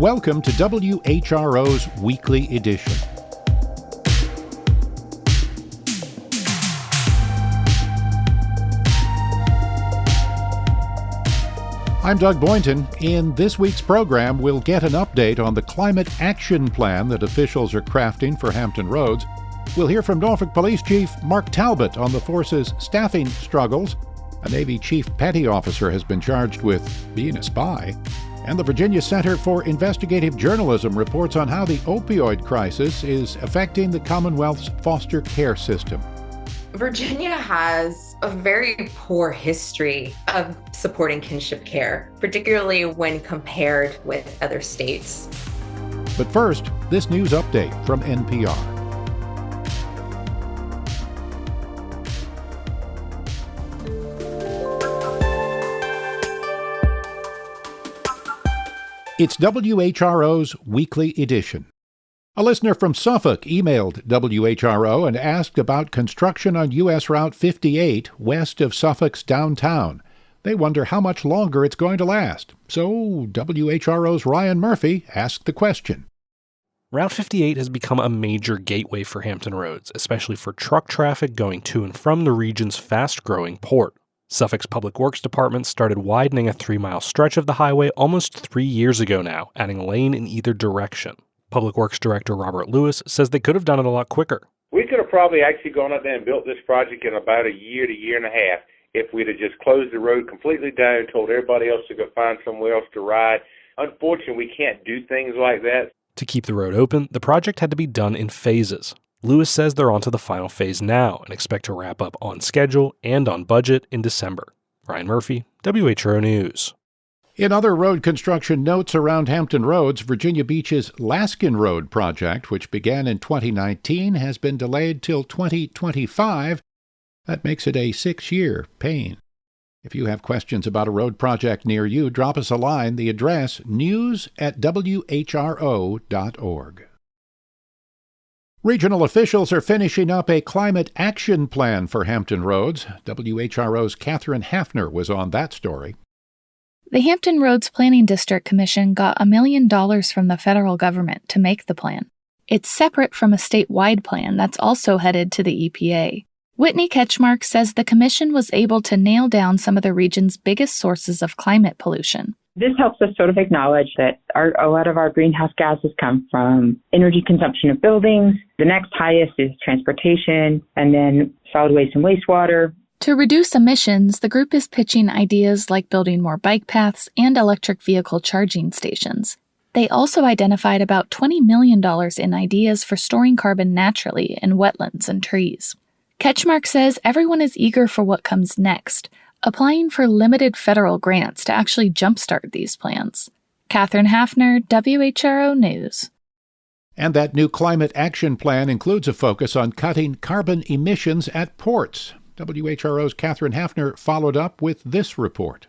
Welcome to WHRO's Weekly Edition. I'm Doug Boynton. In this week's program, we'll get an update on the climate action plan that officials are crafting for Hampton Roads. We'll hear from Norfolk Police Chief Mark Talbot on the force's staffing struggles. A Navy Chief Petty Officer has been charged with being a spy. And the Virginia Center for Investigative Journalism reports on how the opioid crisis is affecting the Commonwealth's foster care system. Virginia has a very poor history of supporting kinship care, particularly when compared with other states. But first, this news update from NPR. It's WHRO's Weekly Edition. A listener from Suffolk emailed WHRO and asked about construction on U.S. Route 58 west of Suffolk's downtown. They wonder how much longer it's going to last. So WHRO's Ryan Murphy asked the question. Route 58 has become a major gateway for Hampton Roads, especially for truck traffic going to and from the region's fast-growing port. Suffolk's Public Works Department started widening a 3-mile stretch of the highway almost 3 years ago now, adding a lane in either direction. Public Works Director Robert Lewis says they could have done it a lot quicker. We could have probably actually gone up there and built this project in about a year to year and a half if we'd have just closed the road completely down and told everybody else to go find somewhere else to ride. Unfortunately, we can't do things like that. To keep the road open, the project had to be done in phases. Lewis says they're on to the final phase now and expect to wrap up on schedule and on budget in December. Ryan Murphy, WHRO News. In other road construction notes around Hampton Roads, Virginia Beach's Laskin Road project, which began in 2019, has been delayed till 2025. That makes it a 6-year pain. If you have questions about a road project near you, drop us a line. The address, news@whro.org. Regional officials are finishing up a climate action plan for Hampton Roads. WHRO's Catherine Hafner was on that story. The Hampton Roads Planning District Commission got $1 million from the federal government to make the plan. It's separate from a statewide plan that's also headed to the EPA. Whitney Ketchmark says the commission was able to nail down some of the region's biggest sources of climate pollution. This helps us sort of acknowledge that a lot of our greenhouse gases come from energy consumption of buildings. The next highest is transportation, and then solid waste and wastewater. To reduce emissions, the group is pitching ideas like building more bike paths and electric vehicle charging stations. They also identified about $20 million in ideas for storing carbon naturally in wetlands and trees. Ketchmark says everyone is eager for what comes next, applying for limited federal grants to actually jumpstart these plans. Catherine Hafner, WHRO News. And that new climate action plan includes a focus on cutting carbon emissions at ports. WHRO's Catherine Hafner followed up with this report.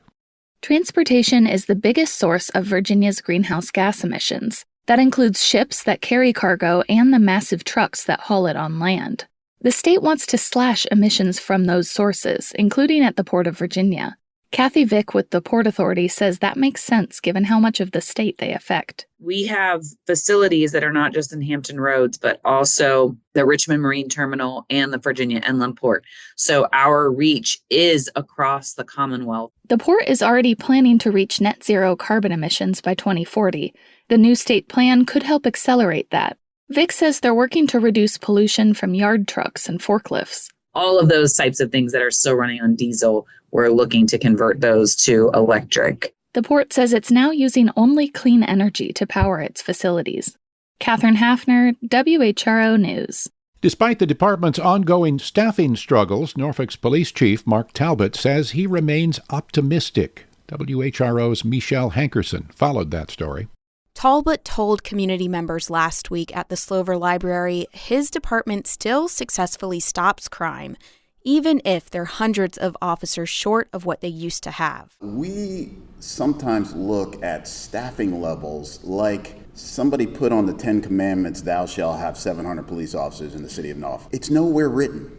Transportation is the biggest source of Virginia's greenhouse gas emissions. That includes ships that carry cargo and the massive trucks that haul it on land. The state wants to slash emissions from those sources, including at the Port of Virginia. Kathy Vick with the Port Authority says that makes sense given how much of the state they affect. We have facilities that are not just in Hampton Roads, but also the Richmond Marine Terminal and the Virginia Inland Port. So our reach is across the Commonwealth. The port is already planning to reach net zero carbon emissions by 2040. The new state plan could help accelerate that. Vic says they're working to reduce pollution from yard trucks and forklifts. All of those types of things that are still running on diesel, we're looking to convert those to electric. The port says it's now using only clean energy to power its facilities. Catherine Hafner, WHRO News. Despite the department's ongoing staffing struggles, Norfolk's police chief, Mark Talbot, says he remains optimistic. WHRO's Michelle Hankerson followed that story. Talbot told community members last week at the Slover Library his department still successfully stops crime, even if they're hundreds of officers short of what they used to have. We sometimes look at staffing levels like somebody put on the 10 Commandments, thou shalt have 700 police officers in the city of Norfolk. It's nowhere written.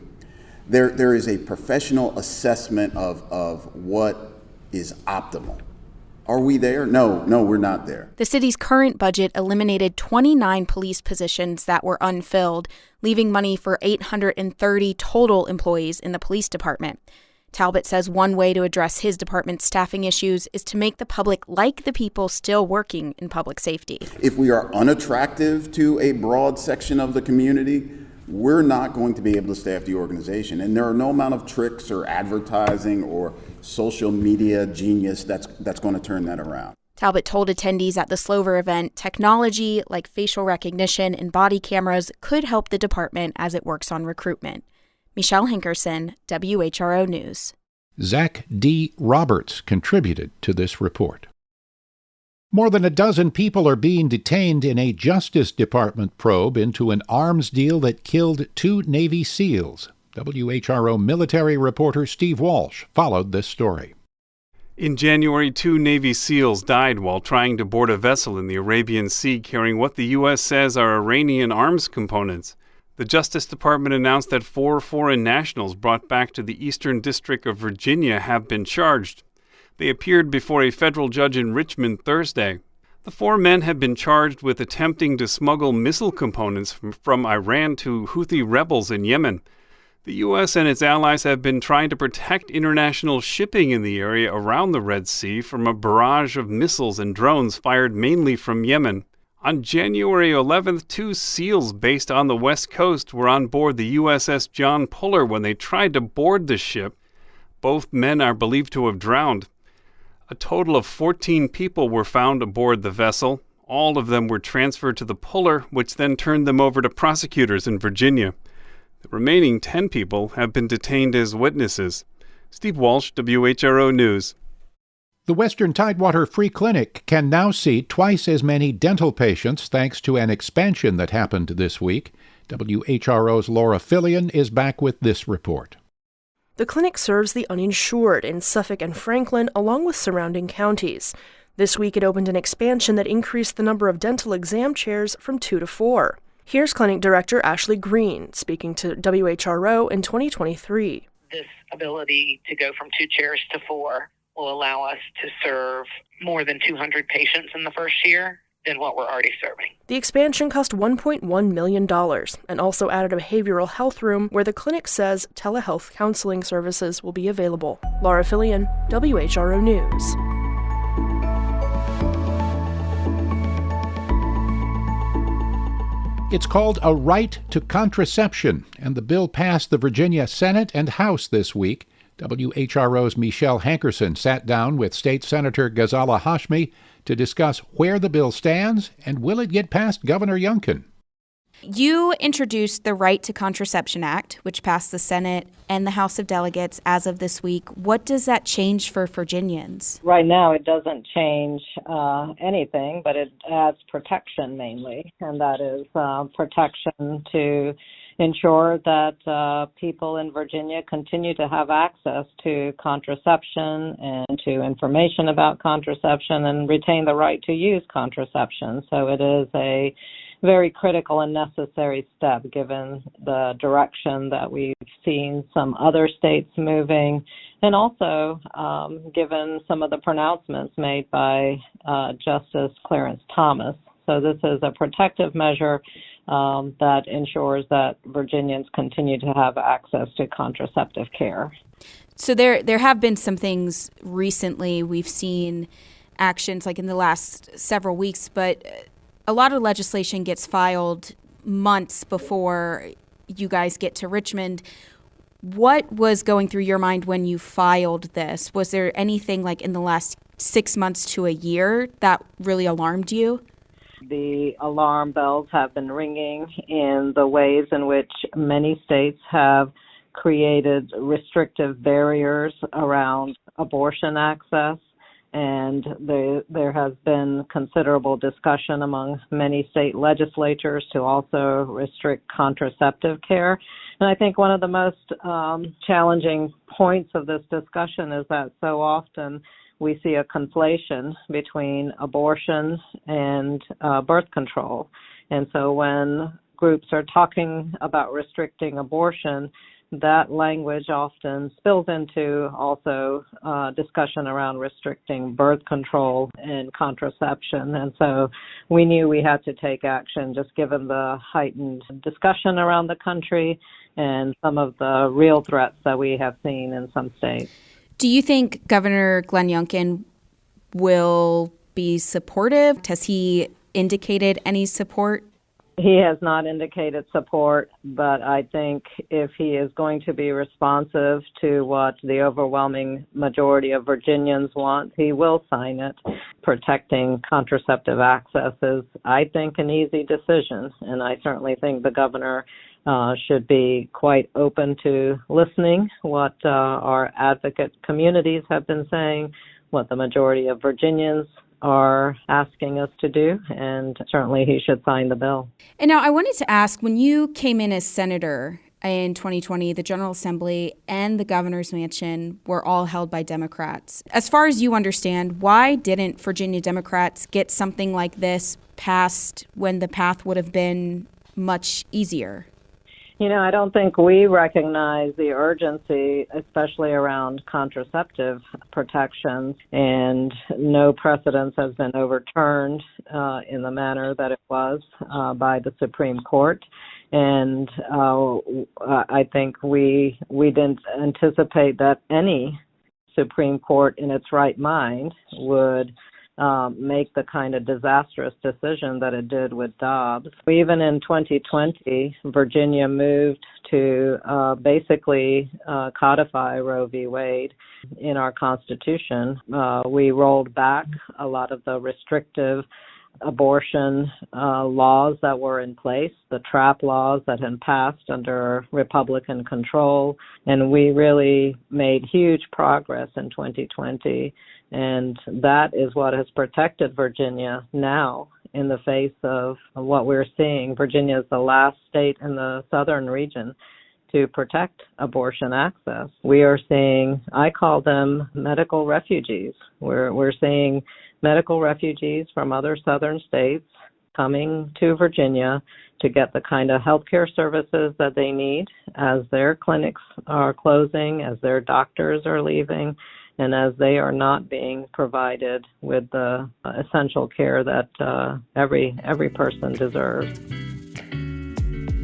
There is a professional assessment of what is optimal. Are we there? No, we're not there. The city's current budget eliminated 29 police positions that were unfilled, leaving money for 830 total employees in the police department. Talbot says one way to address his department's staffing issues is to make the public like the people still working in public safety. If we are unattractive to a broad section of the community, we're not going to be able to staff the organization. And there are no amount of tricks or advertising or social media genius that's going to turn that around. Talbot told attendees at the Slover event technology like facial recognition and body cameras could help the department as it works on recruitment. Michelle Hankerson, WHRO News. Zach D. Roberts contributed to this report. More than a dozen people are being detained in a Justice Department probe into an arms deal that killed 2 Navy SEALs. WHRO military reporter Steve Walsh followed this story. In January, 2 Navy SEALs died while trying to board a vessel in the Arabian Sea carrying what the U.S. says are Iranian arms components. The Justice Department announced that 4 foreign nationals brought back to the Eastern District of Virginia have been charged. They appeared before a federal judge in Richmond Thursday. The 4 men have been charged with attempting to smuggle missile components from Iran to Houthi rebels in Yemen. The U.S. and its allies have been trying to protect international shipping in the area around the Red Sea from a barrage of missiles and drones fired mainly from Yemen. On January 11th, 2 SEALs based on the West Coast were on board the USS John Puller when they tried to board the ship. Both men are believed to have drowned. A total of 14 people were found aboard the vessel. All of them were transferred to the Puller, which then turned them over to prosecutors in Virginia. The remaining 10 people have been detained as witnesses. Steve Walsh, WHRO News. The Western Tidewater Free Clinic can now see twice as many dental patients thanks to an expansion that happened this week. WHRO's Laura Fillion is back with this report. The clinic serves the uninsured in Suffolk and Franklin, along with surrounding counties. This week it opened an expansion that increased the number of dental exam chairs from 2 to 4. Here's Clinic Director Ashley Green speaking to WHRO in 2023. This ability to go from 2 chairs to 4 will allow us to serve more than 200 patients in the first year than what we're already serving. The expansion cost $1.1 million and also added a behavioral health room where the clinic says telehealth counseling services will be available. Laura Fillion, WHRO News. It's called a right to contraception, and the bill passed the Virginia Senate and House this week. WHRO's Michelle Hankerson sat down with State Senator Ghazala Hashmi to discuss where the bill stands and will it get past Governor Youngkin. You introduced the Right to Contraception Act, which passed the Senate and the House of Delegates as of this week. What does that change for Virginians? Right now, it doesn't change anything, but it adds protection mainly, and that is protection to ensure that people in Virginia continue to have access to contraception and to information about contraception and retain the right to use contraception. So it is a very critical and necessary step given the direction that we've seen some other states moving, and also given some of the pronouncements made by Justice Clarence Thomas. So this is a protective measure that ensures that Virginians continue to have access to contraceptive care. So there have been some things recently. We've seen actions like in the last several weeks, but a lot of legislation gets filed months before you guys get to Richmond. What was going through your mind when you filed this? Was there anything like in the last 6 months to a year that really alarmed you? The alarm bells have been ringing in the ways in which many states have created restrictive barriers around abortion access. And there has been considerable discussion among many state legislatures to also restrict contraceptive care. And I think one of the most challenging points of this discussion is that so often we see a conflation between abortion and birth control. And so when groups are talking about restricting abortion, that language often spills into also discussion around restricting birth control and contraception. And so we knew we had to take action just given the heightened discussion around the country and some of the real threats that we have seen in some states. Do you think Governor Glenn Youngkin will be supportive? Has he indicated any support? He has not indicated support, but I think if he is going to be responsive to what the overwhelming majority of Virginians want, he will sign it. Protecting contraceptive access is, I think, an easy decision, and I certainly think the governor should be quite open to listening what our advocate communities have been saying, what the majority of Virginians are asking us to do, and certainly he should sign the bill. And now I wanted to ask, when you came in as senator in 2020, the General Assembly and the governor's mansion were all held by Democrats. As far as you understand, why didn't Virginia Democrats get something like this passed when the path would have been much easier? You know, I don't think we recognize the urgency, especially around contraceptive protections, and no precedence has been overturned in the manner that it was by the Supreme Court. And I think we didn't anticipate that any Supreme Court in its right mind would make the kind of disastrous decision that it did with Dobbs. Even in 2020, Virginia moved to basically codify Roe v. Wade in our Constitution. We rolled back a lot of the restrictive abortion laws that were in place, the trap laws that had passed under Republican control, and we really made huge progress in 2020, and that is what has protected Virginia now in the face of what we're seeing. Virginia is the last state in the southern region to protect abortion access. We are seeing, I call them medical refugees. We're seeing medical refugees from other southern states coming to Virginia to get the kind of healthcare services that they need as their clinics are closing, as their doctors are leaving, and as they are not being provided with the essential care that every person deserves.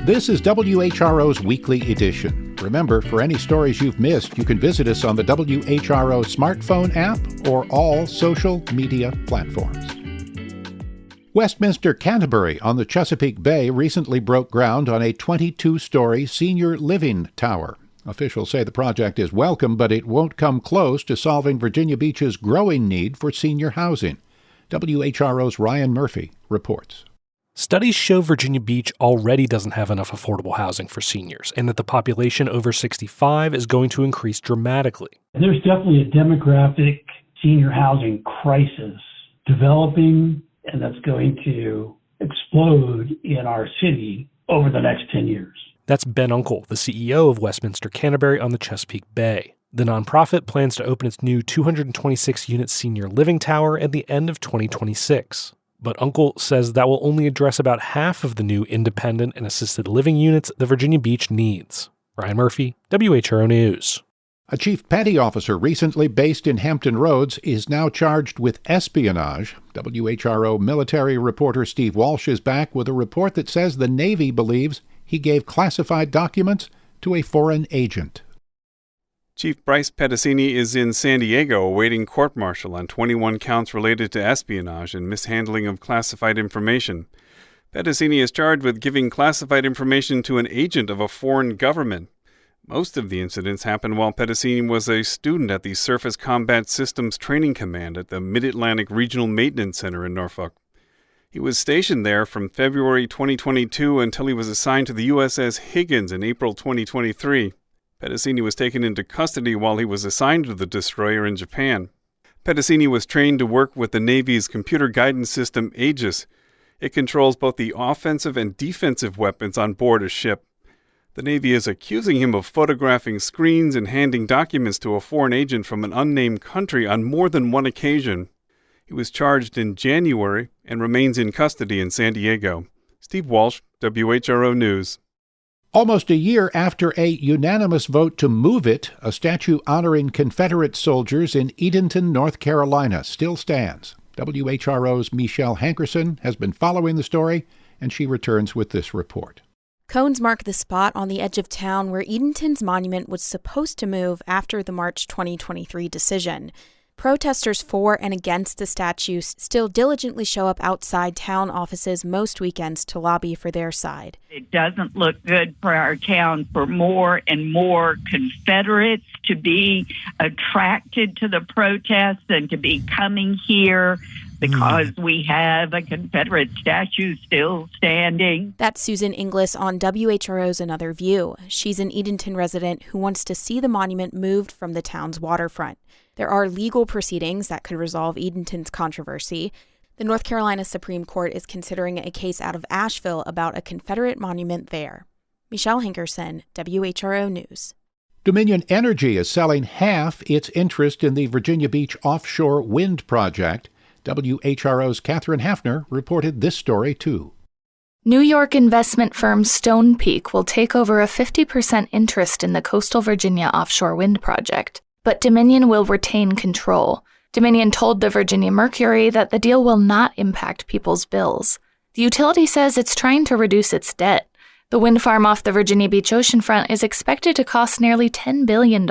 This is WHRO's Weekly Edition. Remember, for any stories you've missed, you can visit us on the WHRO smartphone app or all social media platforms. Westminster Canterbury on the Chesapeake Bay recently broke ground on a 22-story senior living tower. Officials say the project is welcome, but it won't come close to solving Virginia Beach's growing need for senior housing. WHRO's Ryan Murphy reports. Studies show Virginia Beach already doesn't have enough affordable housing for seniors, and that the population over 65 is going to increase dramatically. There's definitely a demographic senior housing crisis developing, and that's going to explode in our city over the next 10 years. That's Ben Uncle, the CEO of Westminster Canterbury on the Chesapeake Bay. The nonprofit plans to open its new 226-unit senior living tower at the end of 2026. But Uncle says that will only address about half of the new independent and assisted living units that Virginia Beach needs. Ryan Murphy, WHRO News. A chief petty officer recently based in Hampton Roads is now charged with espionage. WHRO military reporter Steve Walsh is back with a report that says the Navy believes he gave classified documents to a foreign agent. Chief Bryce Pedicini is in San Diego awaiting court-martial on 21 counts related to espionage and mishandling of classified information. Pedicini is charged with giving classified information to an agent of a foreign government. Most of the incidents happened while Pedicini was a student at the Surface Combat Systems Training Command at the Mid-Atlantic Regional Maintenance Center in Norfolk. He was stationed there from February 2022 until he was assigned to the USS Higgins in April 2023. Pedicini was taken into custody while he was assigned to the destroyer in Japan. Pedicini was trained to work with the Navy's computer guidance system Aegis. It controls both the offensive and defensive weapons on board a ship. The Navy is accusing him of photographing screens and handing documents to a foreign agent from an unnamed country on more than one occasion. He was charged in January and remains in custody in San Diego. Steve Walsh, WHRO News. Almost a year after a unanimous vote to move it, a statue honoring Confederate soldiers in Edenton, North Carolina, still stands. WHRO's Michelle Hankerson has been following the story, and she returns with this report. Cones mark the spot on the edge of town where Edenton's monument was supposed to move after the March 2023 decision. Protesters for and against the statues still diligently show up outside town offices most weekends to lobby for their side. It doesn't look good for our town for more and more Confederates to be attracted to the protests and to be coming here because we have a Confederate statue still standing. That's Susan Inglis on WHRO's Another View. She's an Edenton resident who wants to see the monument moved from the town's waterfront. There are legal proceedings that could resolve Edenton's controversy. The North Carolina Supreme Court is considering a case out of Asheville about a Confederate monument there. Michelle Hankerson, WHRO News. Dominion Energy is selling half its interest in the Virginia Beach offshore wind project. WHRO's Catherine Hafner reported this story, too. New York investment firm Stonepeak will take over a 50% interest in the coastal Virginia offshore wind project, but Dominion will retain control. Dominion told the Virginia Mercury that the deal will not impact people's bills. The utility says it's trying to reduce its debt. The wind farm off the Virginia Beach oceanfront is expected to cost nearly $10 billion.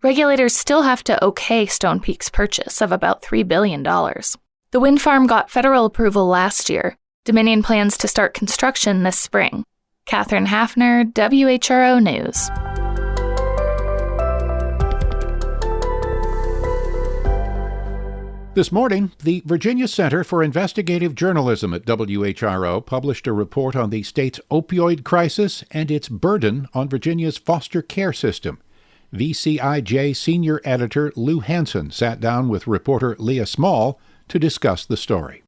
Regulators still have to okay Stonepeak's purchase of about $3 billion. The wind farm got federal approval last year. Dominion plans to start construction this spring. Catherine Hafner, WHRO News. This morning, the Virginia Center for Investigative Journalism at WHRO published a report on the state's opioid crisis and its burden on Virginia's foster care system. VCIJ senior editor Lou Hansen sat down with reporter Leah Small to discuss the story.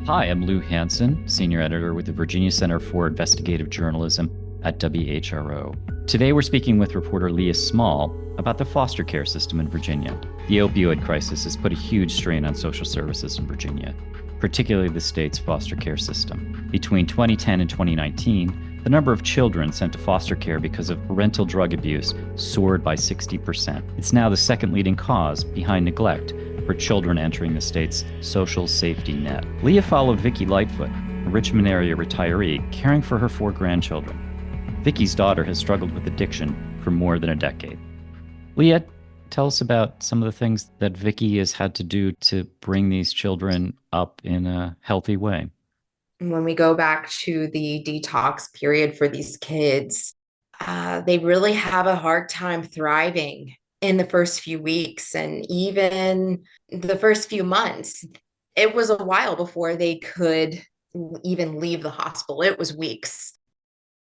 Hi, I'm Lou Hansen, senior editor with the Virginia Center for Investigative Journalism at WHRO. Today we're speaking with reporter Leah Small about the foster care system in Virginia. The opioid crisis has put a huge strain on social services in Virginia, particularly the state's foster care system. Between 2010 and 2019, the number of children sent to foster care because of parental drug abuse soared by 60%. It's now the second leading cause behind neglect for children entering the state's social safety net. Leah followed Vicki Lightfoot, a Richmond area retiree, caring for her 4 grandchildren. Vicki's daughter has struggled with addiction for more than a decade. Leah, tell us about some of the things that Vicki has had to do to bring these children up in a healthy way. When we go back to the detox period for these kids, they really have a hard time thriving in the first few weeks and even the first few months. It was a while before they could even leave the hospital. It was weeks.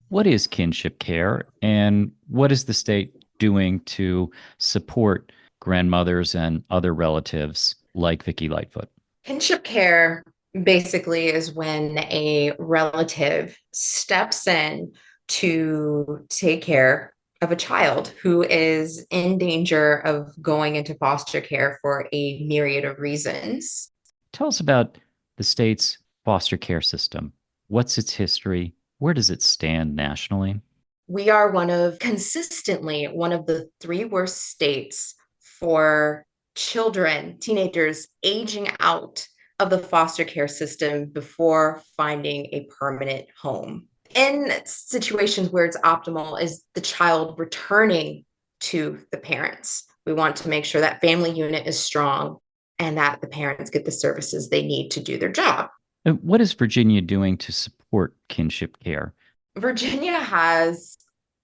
What is kinship care, and what is the state doing to support grandmothers and other relatives like Vicki Lightfoot? Kinship care basically is when a relative steps in to take care of a child who is in danger of going into foster care for a myriad of reasons. Tell us about the state's foster care system. What's its history? Where does it stand nationally? We are consistently one of the 3 worst states for children, teenagers aging out of the foster care system before finding a permanent home. In situations where it's optimal is the child returning to the parents. We want to make sure that family unit is strong and that the parents get the services they need to do their job. What is Virginia doing to support kinship care? Virginia has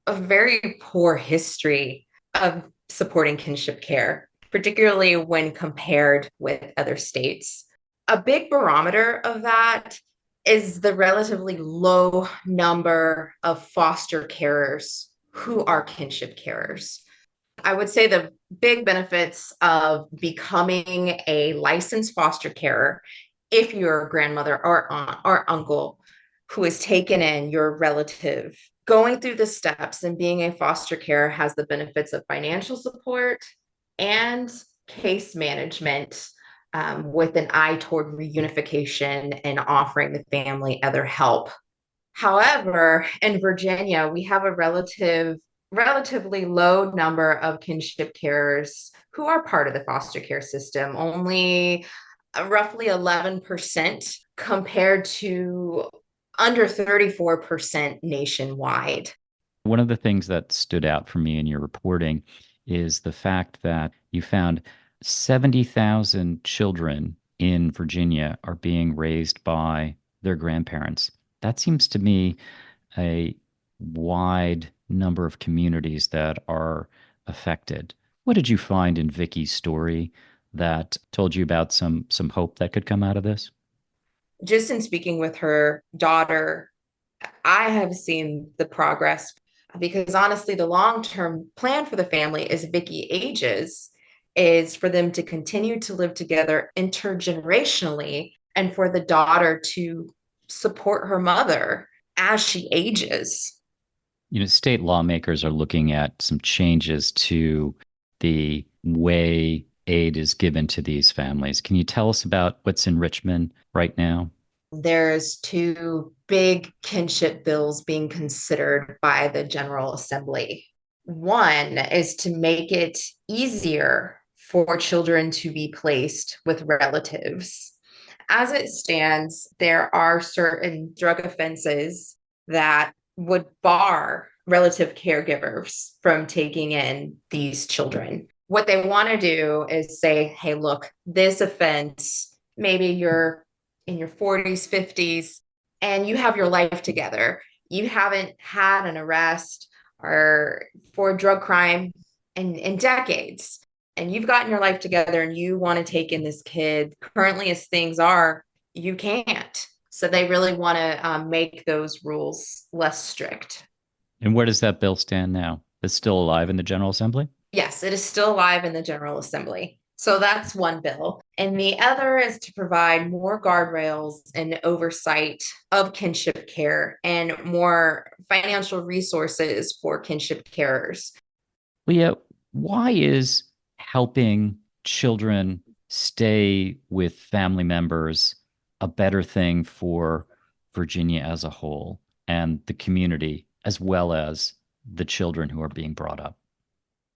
a very poor history of supporting kinship care, particularly when compared with other states. A big barometer of that is the relatively low number of foster carers who are kinship carers. I would say the big benefits of becoming a licensed foster carer, if you're a grandmother or aunt or uncle who has taken in your relative, going through the steps and being a foster carer has the benefits of financial support and case management with an eye toward reunification and offering the family other help. However, in Virginia, we have a relatively low number of kinship carers who are part of the foster care system, only roughly 11% compared to under 34% nationwide. One of the things that stood out for me in your reporting is the fact that you found 70,000 children in Virginia are being raised by their grandparents. That seems to me a wide number of communities that are affected. What did you find in Vicky's story that told you about some hope that could come out of this? Just in speaking with her daughter, I have seen the progress, because honestly, the long-term plan for the family as Vicky ages is for them to continue to live together intergenerationally and for the daughter to support her mother as she ages. State lawmakers are looking at some changes to the way aid is given to these families. Can you tell us about what's in Richmond right now? There's 2 big kinship bills being considered by the General Assembly. One is to make it easier for children to be placed with relatives. As it stands, there are certain drug offenses that would bar relative caregivers from taking in these children. What they want to do is say, hey, look, this offense, maybe you're in your 40s, 50s, and you have your life together. You haven't had an arrest or for a drug crime in decades, and you've gotten your life together and you want to take in this kid. Currently, as things are, you can't. So they really want to make those rules less strict. And where does that bill stand now? It's still alive in the General Assembly? Yes, it is still alive in the General Assembly. So that's one bill. And the other is to provide more guardrails and oversight of kinship care and more financial resources for kinship carers. Leah, why is helping children stay with family members a better thing for Virginia as a whole and the community, as well as the children who are being brought up?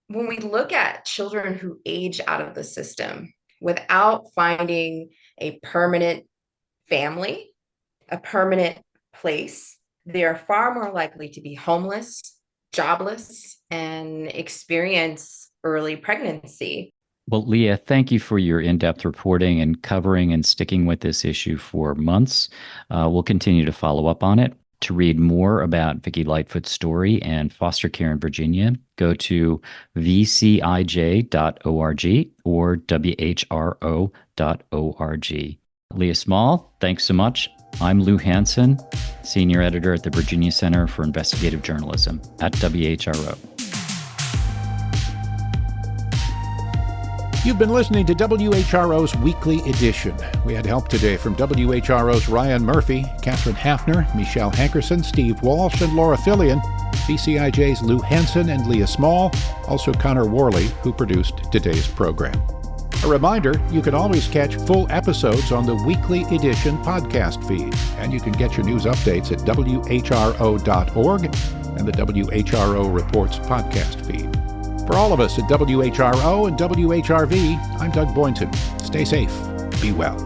When we look at children who age out of the system without finding a permanent family, a permanent place, they are far more likely to be homeless, jobless, and experience early pregnancy. Well, Leah, thank you for your in-depth reporting and covering and sticking with this issue for months. We'll continue to follow up on it. To read more about Vicky Lightfoot's story and foster care in Virginia, go to vcij.org or WHRO.org. Leah Small, thanks so much. I'm Lou Hansen, Senior Editor at the Virginia Center for Investigative Journalism at WHRO. You've been listening to WHRO's Weekly Edition. We had help today from WHRO's Ryan Murphy, Catherine Hafner, Michelle Hankerson, Steve Walsh, and Laura Fillion, VCIJ's Lou Hansen and Leah Small, also Connor Worley, who produced today's program. A reminder, you can always catch full episodes on the Weekly Edition podcast feed, and you can get your news updates at WHRO.org and the WHRO Reports podcast feed. For all of us at WHRO and WHRV, I'm Doug Boynton. Stay safe. Be well.